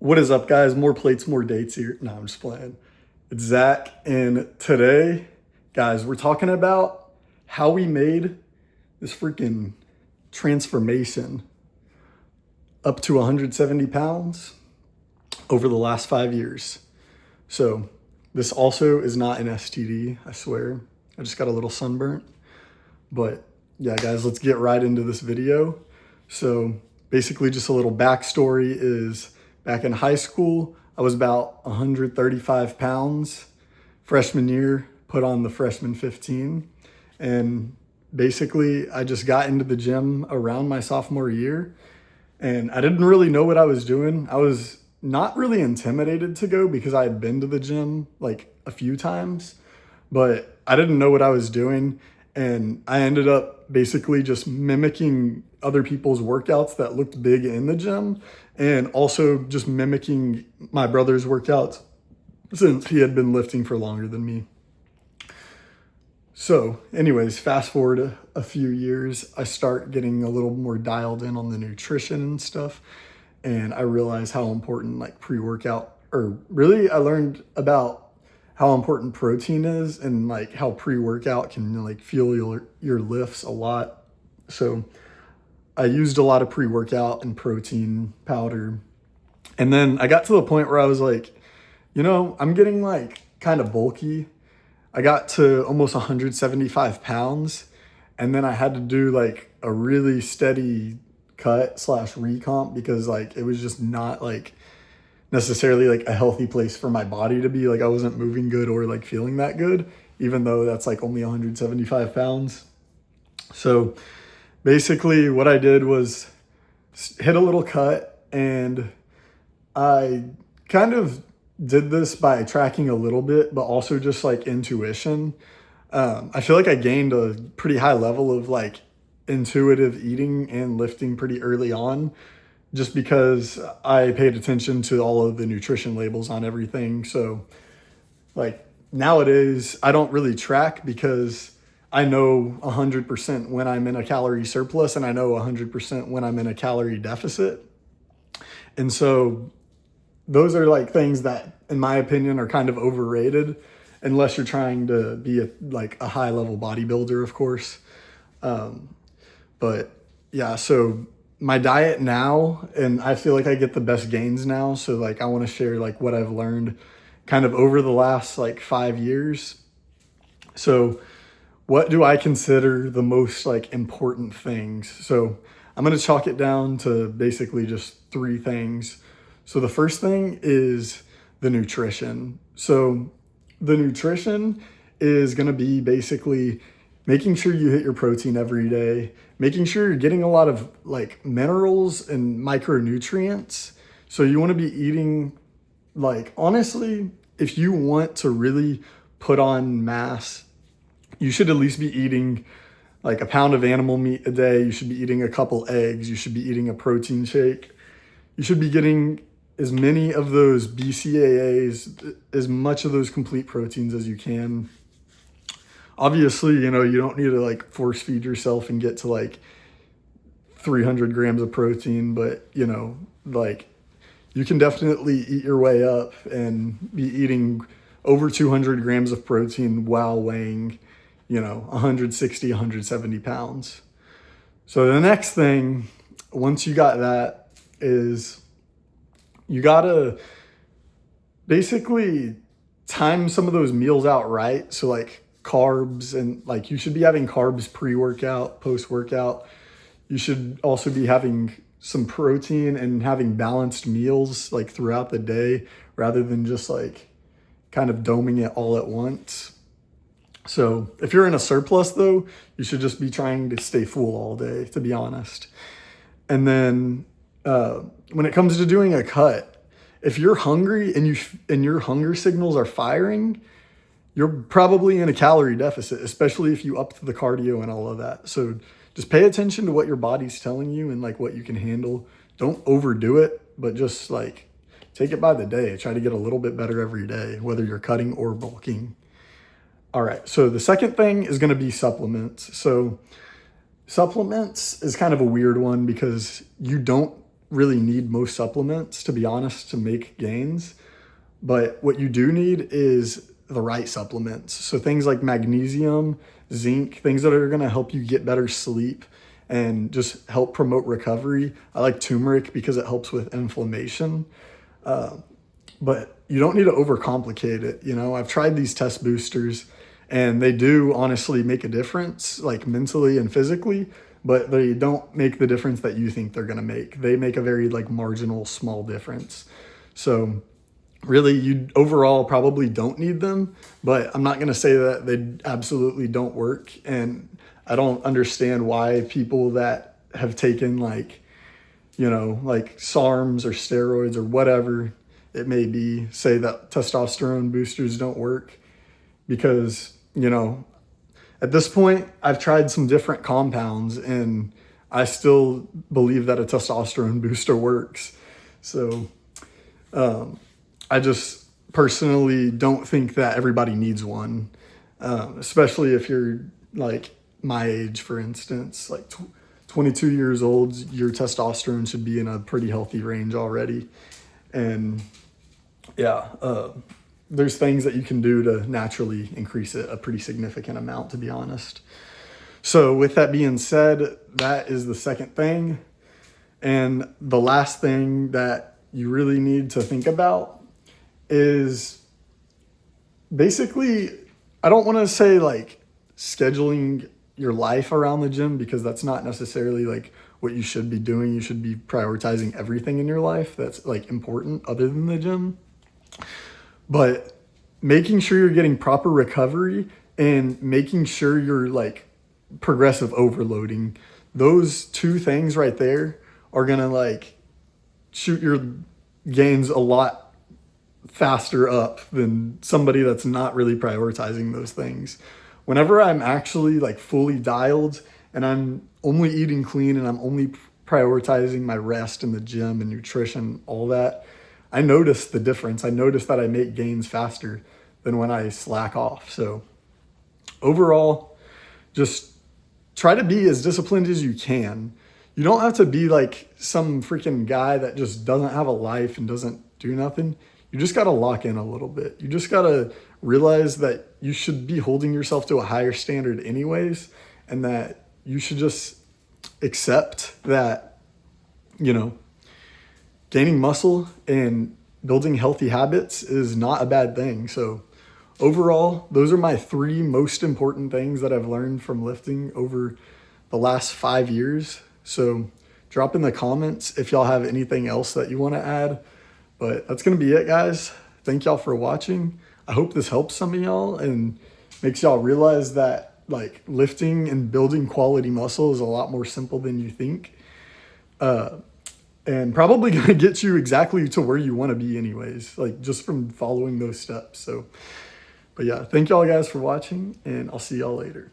What is up, guys? More plates, more dates here. No, I'm just playing. It's Zach, and today, guys, we're talking about how we made this freaking transformation up to 170 pounds over the last 5 years. So this also is not an STD, I swear. I just got a little sunburnt. But yeah, guys, let's get right into this video. So basically just a little backstory is back in high school, I was about 135 pounds. Freshman year, put on the freshman 15. And basically I just got into the gym around my sophomore year and I didn't really know what I was doing. I was not really intimidated to go because I had been to the gym like a few times, but I didn't know what I was doing. And I ended up basically just mimicking other people's workouts that looked big in the gym and also just mimicking my brother's workouts since he had been lifting for longer than me. So anyways, fast forward a few years, I start getting a little more dialed in on the nutrition and stuff. And I realized how important like pre-workout, or really I learned about how important protein is and like how pre-workout can like fuel your lifts a lot. So I used a lot of pre-workout and protein powder. And then I got to the point where I was like, I'm getting like kind of bulky. I got to almost 175 pounds. And then I had to do like a really steady cut / recomp because like it was just not like necessarily like a healthy place for my body to be. Like I wasn't moving good or like feeling that good, even though that's like only 175 pounds. So basically what I did was hit a little cut, and I kind of did this by tracking a little bit, but also just like intuition. I feel like I gained a pretty high level of like intuitive eating and lifting pretty early on, just because I paid attention to all of the nutrition labels on everything. So like nowadays I don't really track because I know 100% when I'm in a calorie surplus and I know 100% when I'm in a calorie deficit. And so those are like things that, in my opinion, are kind of overrated unless you're trying to be a high level bodybuilder, of course. But yeah, so my diet now, and I feel like I get the best gains now. So like, I want to share like what I've learned kind of over the last like 5 years. So what do I consider the most like important things? So I'm going to chalk it down to basically just 3 things. So the first thing is the nutrition. So the nutrition is going to be basically making sure you hit your protein every day, making sure you're getting a lot of like minerals and micronutrients. So you want to be eating, like, honestly, if you want to really put on mass, you should at least be eating like a pound of animal meat a day. You should be eating a couple eggs. You should be eating a protein shake. You should be getting as many of those BCAAs, as much of those complete proteins as you can. Obviously, you don't need to like force feed yourself and get to like 300 grams of protein, but like you can definitely eat your way up and be eating over 200 grams of protein while weighing, 160, 170 pounds. So the next thing, once you got that, is you gotta basically time some of those meals out right. So like carbs, and like you should be having carbs pre-workout, post-workout. You should also be having some protein and having balanced meals like throughout the day rather than just like kind of doming it all at once. So if you're in a surplus though, you should just be trying to stay full all day, to be honest. And then when it comes to doing a cut, if you're hungry and your hunger signals are firing, you're probably in a calorie deficit, especially if you upped the cardio and all of that. So just pay attention to what your body's telling you and like what you can handle. Don't overdo it, but just like take it by the day. Try to get a little bit better every day, whether you're cutting or bulking. All right, so the second thing is going to be supplements. So supplements is kind of a weird one because you don't really need most supplements, to be honest, to make gains. But what you do need is the right supplements. So things like magnesium, zinc, things that are going to help you get better sleep and just help promote recovery. I like turmeric because it helps with inflammation. But you don't need to overcomplicate it. You know, I've tried these test boosters and they do honestly make a difference, like mentally and physically, but they don't make the difference that you think they're going to make. They make a very like marginal small difference. So really, you overall probably don't need them, but I'm not going to say that they absolutely don't work. And I don't understand why people that have taken like, you know, like SARMs or steroids or whatever it may be, say that testosterone boosters don't work. Because, you know, at this point, I've tried some different compounds and I still believe that a testosterone booster works. So, I just personally don't think that everybody needs one, especially if you're like my age, for instance, like 22 years old, your testosterone should be in a pretty healthy range already. And yeah, there's things that you can do to naturally increase it a pretty significant amount, to be honest. So with that being said, that is the second thing. And the last thing that you really need to think about is basically, I don't want to say like scheduling your life around the gym, because that's not necessarily like what you should be doing. You should be prioritizing everything in your life that's like important other than the gym. But making sure you're getting proper recovery and making sure you're like progressive overloading, those two things right there are going to like shoot your gains a lot faster up than somebody that's not really prioritizing those things. Whenever I'm actually like fully dialed and I'm only eating clean and I'm only prioritizing my rest in the gym and nutrition, all that, I notice the difference. I notice that I make gains faster than when I slack off. So overall, just try to be as disciplined as you can. You don't have to be like some freaking guy that just doesn't have a life and doesn't do nothing. You just got to lock in a little bit. You just got to realize that you should be holding yourself to a higher standard anyways, and that you should just accept that, you know, gaining muscle and building healthy habits is not a bad thing. So overall, those are my 3 most important things that I've learned from lifting over the last 5 years. So drop in the comments if y'all have anything else that you want to add. But that's going to be it, guys. Thank y'all for watching. I hope this helps some of y'all and makes y'all realize that like lifting and building quality muscle is a lot more simple than you think. And probably going to get you exactly to where you want to be anyways, like just from following those steps. So, but yeah, thank y'all guys for watching, and I'll see y'all later.